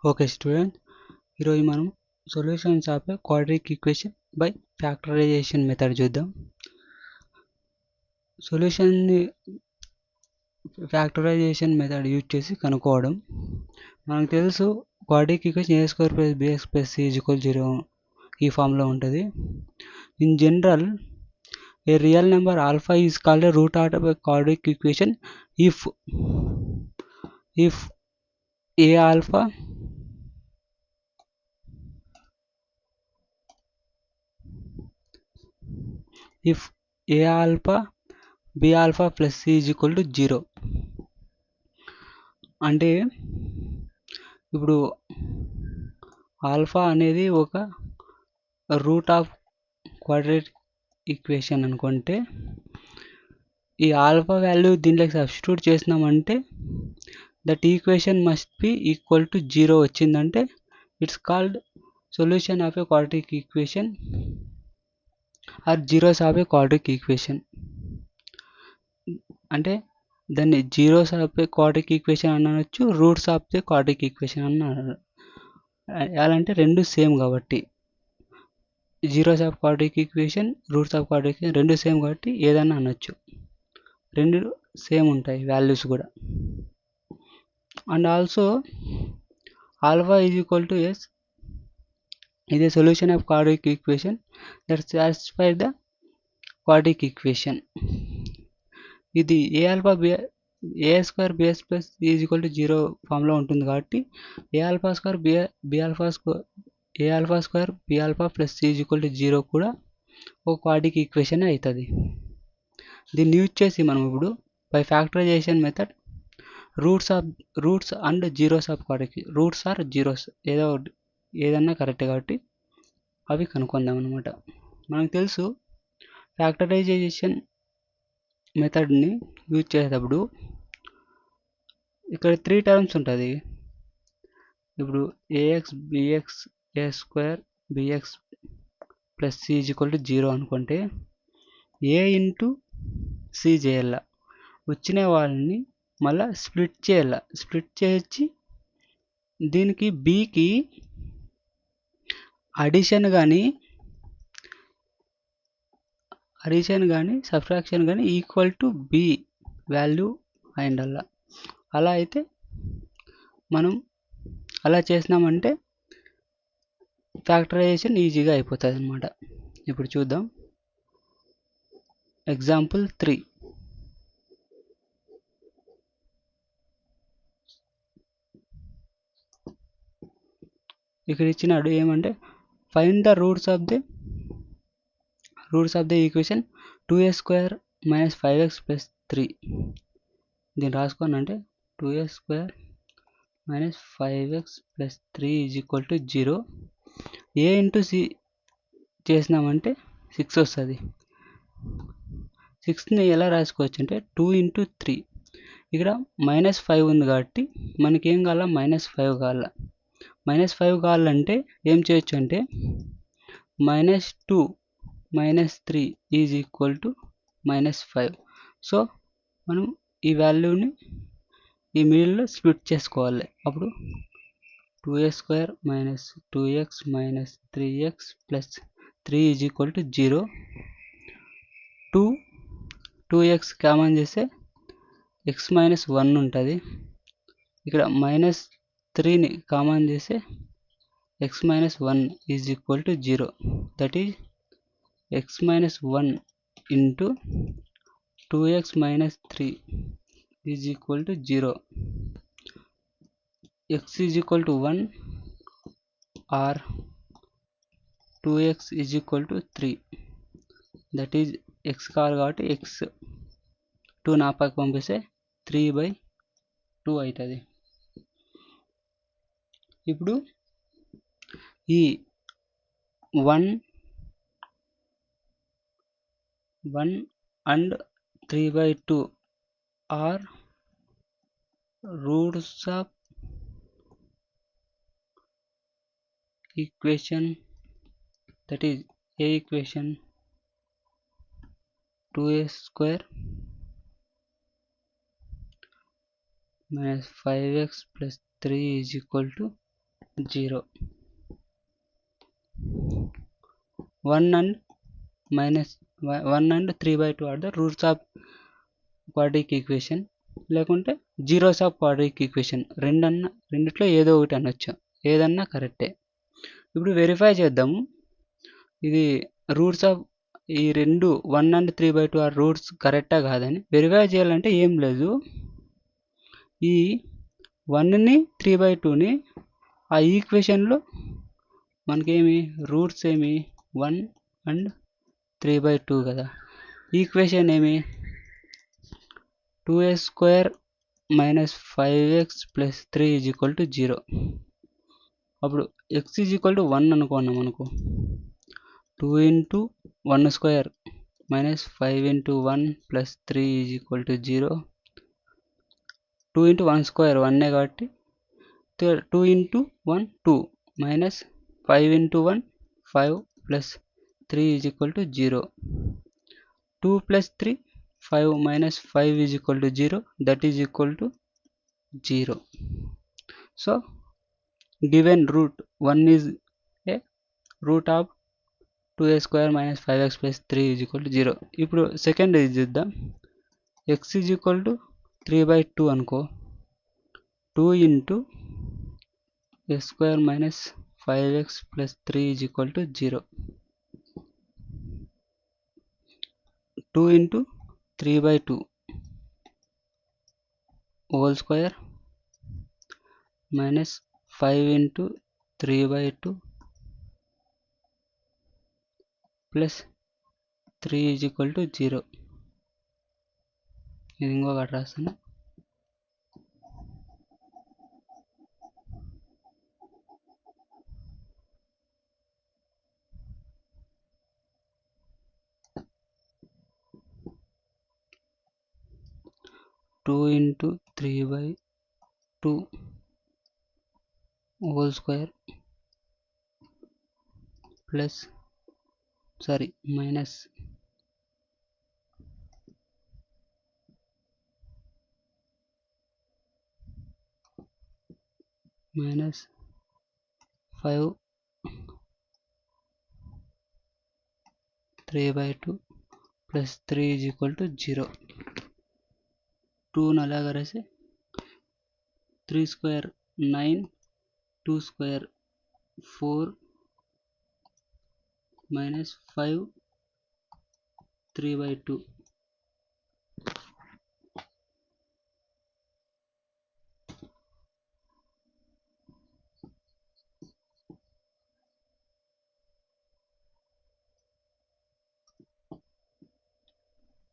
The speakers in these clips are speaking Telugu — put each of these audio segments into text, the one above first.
ఓకే స్టూడెంట్, ఈరోజు మనం solutions of a quadratic equation by factorisation method చూద్దాం. సొల్యూషన్ని ఫ్యాక్టరైజేషన్ మెథడ్ యూజ్ చేసి కనుక్కోవడం. మనకు తెలుసు quadratic equation a square plus b x plus c is equal 0 ఈ ఫామ్లో ఉంటుంది. In general a real number alpha is called a root of a quadratic equation if a alpha if a alpha b alpha plus c is equal to 0. అంటే ఇప్పుడు ఆల్ఫా అనేది ఒక రూట్ ఆఫ్ క్వాడ్రాటిక్ ఈక్వేషన్ అనుకుంటే, ఈ ఆల్ఫా వాల్యూ దీంట్లోకి సబ్స్టిట్యూట్ చేసినామంటే that equation must be equal to 0 వచ్చిందంటే it's called solution of a quadratic equation or zeros of a quadratic equation. అంటే దాన్ని zeros of a quadratic equation అనొచ్చు, roots of the quadratic equation అన్నారు. ఎలా అంటే రెండు సేమ్ కాబట్టి, zeros of quadratic equation, roots of quadratic equation రెండు సేమ్ కాబట్టి ఏదైనా అనొచ్చు, రెండు సేమ్ ఉంటాయి వాల్యూస్ కూడా. And also alpha is equal to S ఇది solution of quadratic equation that satisfy the quadratic equation. ఇది a alpha a square BS plus is equal to 0 ఫామ్లో ఉంటుంది కాబట్టి a alpha square b alpha square b alpha plus c is equal to 0 కూడా ఒక క్వాడ్రాటిక్ ఈక్వేషన్ అవుతుంది. దీన్ని యూజ్ చేసి మనం ఇప్పుడు by factorisation method roots and zeros of quadratic, roots or zeros ఏదన్నా కరెక్ట్ కాబట్టి అవి కనుక్కుందాం అనమాట. మనకు తెలుసు ఫ్యాక్టరైజేషన్ మెథడ్ని యూజ్ చేసేటప్పుడు ఇక్కడ 3 టర్మ్స్ ఉంటుంది. ఇప్పుడు a x b x a square b x plus c is equal to 0 అనుకుంటే ఏ ఇంటూ సి చేయాల, వచ్చిన వాళ్ళని మళ్ళీ స్ప్లిట్ చేయాల, స్ప్లిట్ చేసి దీనికి బికి అడిషన్ కానీ సబ్ట్రాక్షన్ కానీ ఈక్వల్ టు బి వాల్యూ అయిండల్ల. అలా అయితే మనం అలా చేసినామంటే ఫ్యాక్టరైజేషన్ ఈజీగా అయిపోతుంది అనమాట. ఇప్పుడు చూద్దాం ఎగ్జాంపుల్ 3. ఇక్కడ ఇచ్చినాడు ఏమంటే find the roots of the equation 2a square minus 5x plus 3. దీన్ని రాసుకోనంటే 2a square minus 5x plus 3 is equal to 0. A into c చేసినామంటే 6 వస్తుంది. 6ని ఎలా రాసుకోవచ్చు అంటే 2 ఇంటూ 3. ఇక్కడ -5 ఉంది కాబట్టి మనకేం కావాలా, -5 కావాలా. -5 కావాలంటే ఏం చేయొచ్చు అంటే -2 -3 ఈజ్ ఈక్వల్ టు -5. సో మనం ఈ వాల్యూని ఈ మిడిల్లో స్ప్లిట్ చేసుకోవాలి. అప్పుడు 2a square minus 2x minus 3x plus 3 is equal to 0. 2x common చేస్తే x మైనస్ 1 ఉంటుంది. ఇక్కడ -3ని కామన్ చేస్తే x minus 1 is equal to 0. That is x minus 1 into 2x minus 3 is equal to 0. x is equal to 1 or 2x is equal to 3. That is x కావాలి కాబట్టి x 2 నా పక్క పంపిస్తే 3/2 అవుతుంది. ఇప్పుడు ఈ 1 and 3/2 are roots of equation, that is a equation 2a square minus 5x plus 3 is equal to 0. 1 and minus 1 and 3/2 are the roots of quadratic equation. లేకుంటే జీరోస్ ఆఫ్ క్వాడ్రాటిక్ ఈక్వేషన్ రెండిట్లో ఏదో ఒకటి అనొచ్చు, ఏదన్నా కరెక్టే. ఇప్పుడు వెరిఫై చేద్దాము ఇది రూట్స్ ఆఫ్ ఈ రెండు 1 and 3/2 ఆర్ రూట్స్ కరెక్టా కాదని. వెరిఫై చేయాలంటే ఏం లేదు, ఈ 1ని 3/2ని ఆ ఈక్వేషన్లో మనకేమి రూట్స్ ఏమి 1 and 3/2 కదా. ఈక్వేషన్ ఏమి 2a² minus 5x plus 3 is equal to 0. అప్పుడు x is equal to 1 అనుకున్నాం అనుకో, 2 into 1 square minus 5 into 1 plus 3 is equal to 0. 2 into 1 square 1 కాబట్టి 2 into 1 2 minus 5 into 1 5 plus 3 is equal to 0. 2 plus 3 5 minus 5 is equal to 0, that is equal to 0. So given root 1 is a root of 2a² minus 5x plus 3 is equal to 0. ఇప్పుడు సెకండ్ ఇది చూద్దాం. x is equal to 3/2 అనుకో, 2 into a² minus 5x plus 3 is equal to 0. 2 into 3/2 whole square minus 5 into 3/2 plus 3 is equal to 0. ఇది ఇంకొకటి రాస్తాను. Two into 3/2 whole square plus minus 5 3/2 plus 3 is equal to 0. 2 అలాగా రాసి 3 square 9, 2 square 4 minus 5 3/2.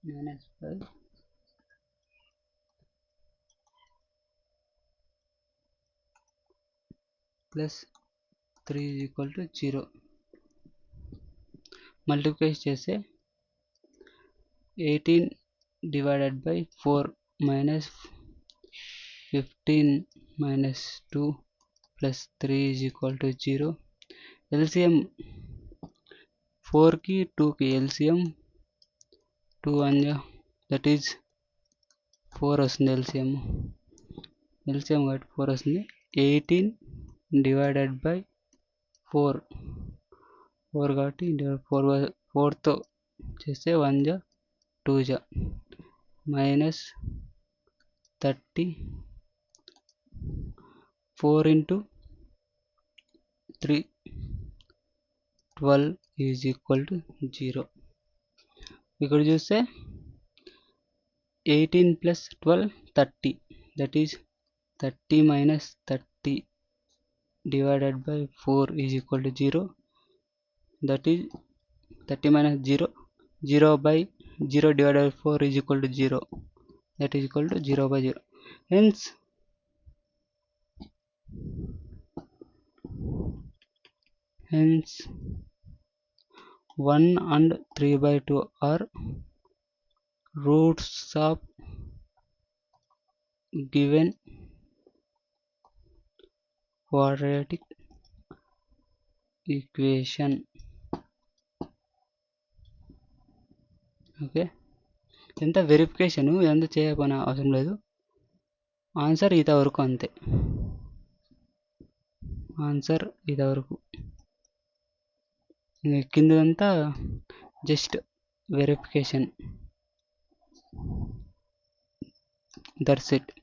minus 5 plus 3 is equal to 0. Multiply చేస్తే 18 divided by 4 minus 15 minus 2 plus 3 is equal to 0. LCM 4 की 2 की LCM 2 1 that is 4 వస్తుంది. LCM కాబట్టి 4 వస్తుంది. 18 divided by 4 కాబట్టి 4తో చేస్తే 1 జా 2 జా minus 30 4 into 3 12 is equal to 0. ఇక్కడ చూస్తే 18 plus 12 30, that is 30 minus 30 divided by 4 is equal to 0, that is 30 minus 0 0 by 0 divided by 4 is equal to 0, that is equal to 0 by 0. Hence 1 and 3/2 are roots of given quadratic equation. Okay, ఎంత వెరిఫికేషన్ ఎంత చేయకపోయినా అవసరం లేదు, ఆన్సర్ ఇంతవరకు అంతే. ఆన్సర్ ఇదివరకు. కిందదంతా జస్ట్ వెరిఫికేషన్. That's it.